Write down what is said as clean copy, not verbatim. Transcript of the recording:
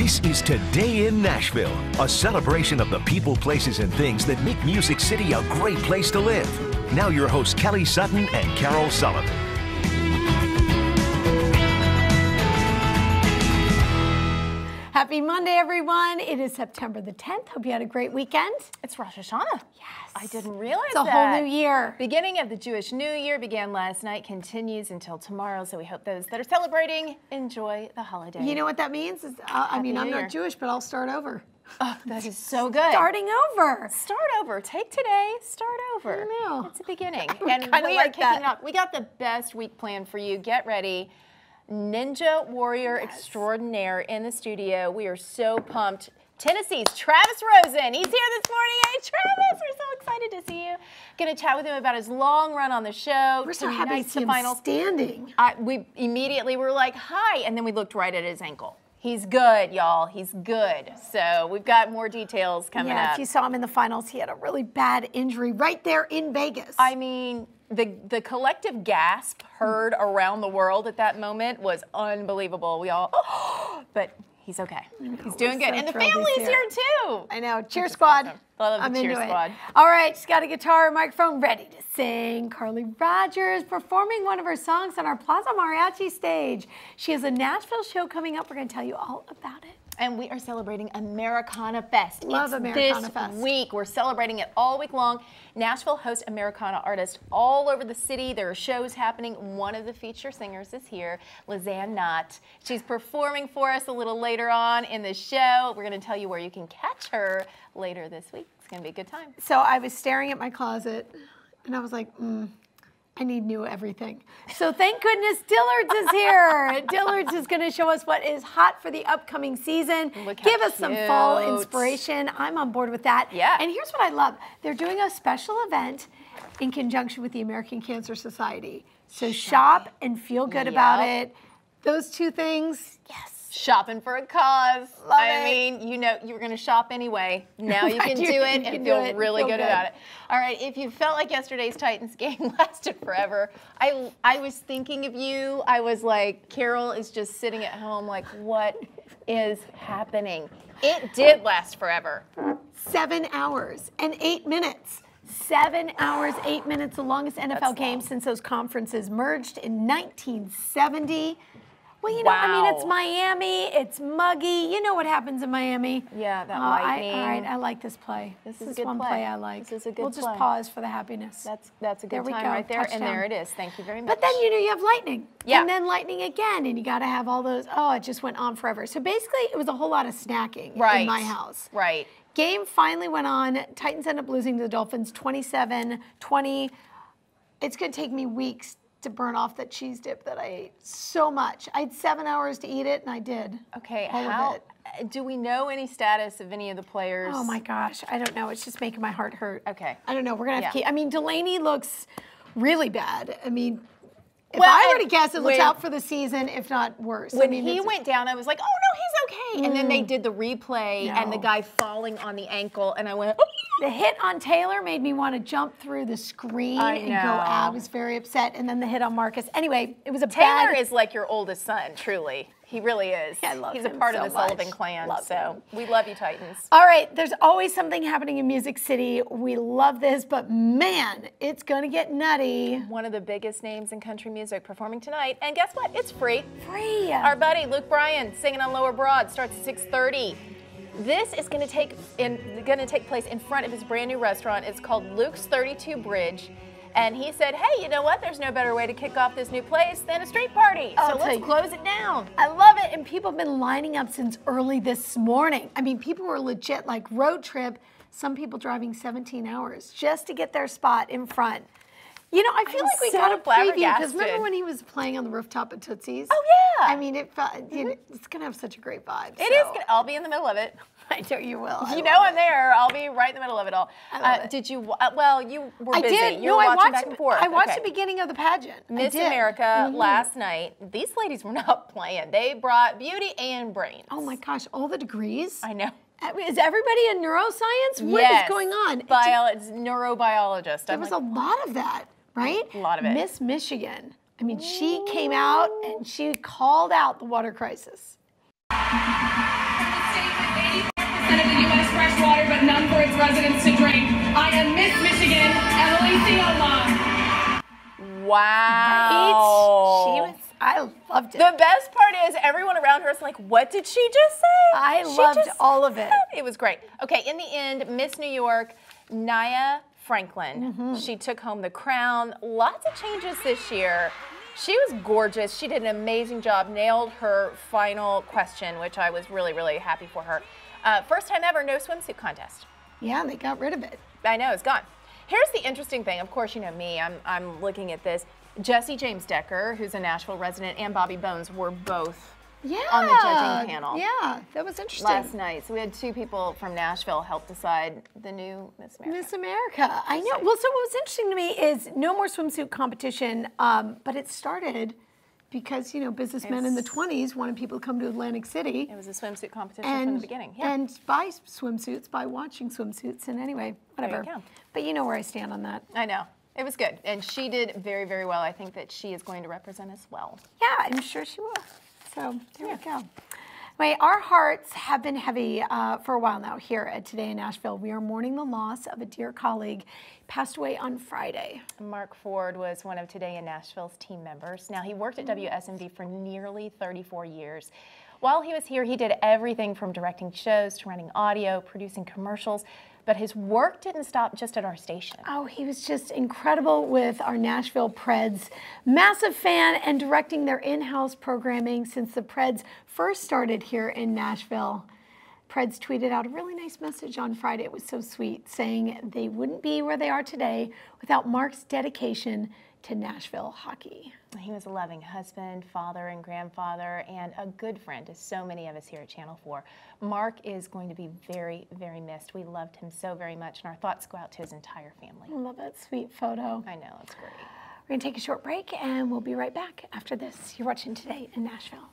This is Today in Nashville, a celebration of the people, places, and things that make Music City a great place to live. Now your hosts Kelly Sutton and Carole Sullivan. Happy Monday, everyone. It is September the 10th. Hope you had a great weekend. It's Rosh Hashanah. Yes. I didn't realize that. It's a whole new year. Beginning of the Jewish New Year began last night, continues until tomorrow. So we hope those that are celebrating enjoy the holiday. You know what that means? I mean, I'm not Jewish, but I'll start over. Oh, that is so good. Starting over. Start over. Take today, start over. I know. It's a beginning. And we are kicking off. We got the best week planned for you. Get ready. Ninja Warrior Extraordinaire in the studio. We are so pumped. Tennessee's Travis Rosen. He's here this morning. Hey, Travis, we're so excited to see you. Going to chat with him about his long run on the show. We're so happy to see him standing. We immediately were like, hi, and then we looked right at his ankle. He's good, y'all. He's good. So we've got more details coming up. Yeah, if you saw him in the finals, he had a really bad injury right there in Vegas. I mean, the collective gasp heard around the world at that moment was unbelievable. We all, but he's okay. He's doing good. And the family's here too. I know. Cheer squad. Awesome. I love the cheer squad. All right, she's got a guitar and microphone ready to sing. Carly Rogers performing one of her songs on our Plaza Mariachi stage. She has a Nashville show coming up. We're going to tell you all about it. And we are celebrating Americana Fest. Love Americana Fest. This week. We're celebrating it all week long. Nashville hosts Americana artists all over the city. There are shows happening. One of the feature singers is here, Lizanne Knott. She's performing for us a little later on in the show. We're going to tell you where you can catch her later this week. It's going to be a good time. So I was staring at my closet, and I was like, I need new everything. So thank goodness Dillard's is here. Dillard's is going to show us what is hot for the upcoming season. Give us some fall inspiration. I'm on board with that. Yeah. And here's what I love. They're doing a special event in conjunction with the American Cancer Society. So shop and feel good about it. Those two things, yes. Shopping for a cause. I mean, you know, you were going to shop anyway. Now you can do it and feel really good about it. All right, if you felt like yesterday's Titans game lasted forever, I was thinking of you. I was like, Carole is just sitting at home like, what is happening? It did last forever. 7 hours and 8 minutes. 7 hours, 8 minutes, the longest NFL game since those conferences merged in 1970. Well, you know, I mean, it's Miami, it's muggy. You know what happens in Miami. Yeah, that lightning. All right, I like this play. This is one play I like. This is a good play. We'll just pause for the happiness. That's a good time right there, and there it is. Thank you very much. But then, you know, you have lightning. Yeah. And then lightning again, and you got to have all those, it just went on forever. So basically, it was a whole lot of snacking in my house. Right. Game finally went on. Titans ended up losing to the Dolphins 27-20. It's going to take me weeks to burn off that cheese dip that I ate so much. I had 7 hours to eat it, and I did. Okay, all of it. Do we know any status of any of the players? Oh my gosh, I don't know. It's just making my heart hurt. Okay. I don't know. We're gonna have to keep. I mean, Delaney looks really bad. I mean, if I were to guess, it looks out for the season, if not worse. When he went down, I was like, oh no, he's okay. And then they did the replay and the guy falling on the ankle, and I went, oh. The hit on Taylor made me want to jump through the screen and go out. I was very upset. And then the hit on Marcus. Anyway, it was a Taylor is like your oldest son, truly. He really is. I love He's him a part so of the Sullivan clan. We love you, Titans. All right, there's always something happening in Music City. We love this, but man, it's going to get nutty. One of the biggest names in country music performing tonight. And guess what? It's free. Free. Our buddy Luke Bryan singing on Lower Broad starts at 6:30. This is going to take place in front of his brand new restaurant. It's called Luke's 32 Bridge. And he said, hey, you know what? There's no better way to kick off this new place than a street party. So let's close it down. I love it. And people have been lining up since early this morning. I mean, people were legit like road trip. Some people driving 17 hours just to get their spot in front. You know, I feel like we got a preview, because remember when he was playing on the rooftop at Tootsie's? Oh, yeah. I mean, it's going to have such a great vibe. It is. I'll be in the middle of it. I know you will. You know I'm there. I'll be right in the middle of it all. Did you? Well, you were busy. I did. You were watching back and forth. I watched the beginning of the pageant. Miss America last night. These ladies were not playing. They brought beauty and brains. Oh my gosh, all the degrees. I know. Is everybody in neuroscience? What is going on? It's neurobiologist. There was a lot of that, right? A lot of it. Miss Michigan. I mean, she came out and she called out the water crisis. its residents to drink. I am Miss Michigan, Emily Cioma. Wow. Right? I loved it. The best part is everyone around her is like, what did she just say? I loved all of it. It was great. Okay, in the end, Miss New York, Nia Franklin. She took home the crown. Lots of changes this year. She was gorgeous. She did an amazing job, nailed her final question, which I was really, really happy for her. First time ever, no swimsuit contest. Yeah, they got rid of it. I know, it's gone. Here's the interesting thing. Of course, you know me, I'm looking at this. Jesse James Decker, who's a Nashville resident, and Bobby Bones were both on the judging panel. Yeah, that was interesting. Last night. So we had two people from Nashville help decide the new Miss America. Miss America. I know. Well, so what was interesting to me is no more swimsuit competition, but it started because, you know, businessmen in the 20s wanted people to come to Atlantic City. It was a swimsuit competition from the beginning. Yeah. And buy swimsuits by watching swimsuits. And anyway, whatever. There you go. But you know where I stand on that. I know. It was good. And she did very, very well. I think that she is going to represent us well. Yeah, I'm sure she will. So there we go. Anyway, our hearts have been heavy for a while now here at Today in Nashville. We are mourning the loss of a dear colleague. He passed away on Friday. Mark Ford was one of Today in Nashville's team members. Now, he worked at WSMV for nearly 34 years. While he was here, he did everything from directing shows to running audio, producing commercials. But his work didn't stop just at our station. Oh, he was just incredible with our Nashville Preds. Massive fan and directing their in-house programming since the Preds first started here in Nashville. Preds tweeted out a really nice message on Friday. It was so sweet, saying they wouldn't be where they are today without Mark's dedication to Nashville hockey. He was a loving husband, father, and grandfather, and a good friend to so many of us here at Channel 4. Mark is going to be very, very missed. We loved him so very much, and our thoughts go out to his entire family. I love that sweet photo. I know, it's great. We're going to take a short break, and we'll be right back after this. You're watching Today in Nashville.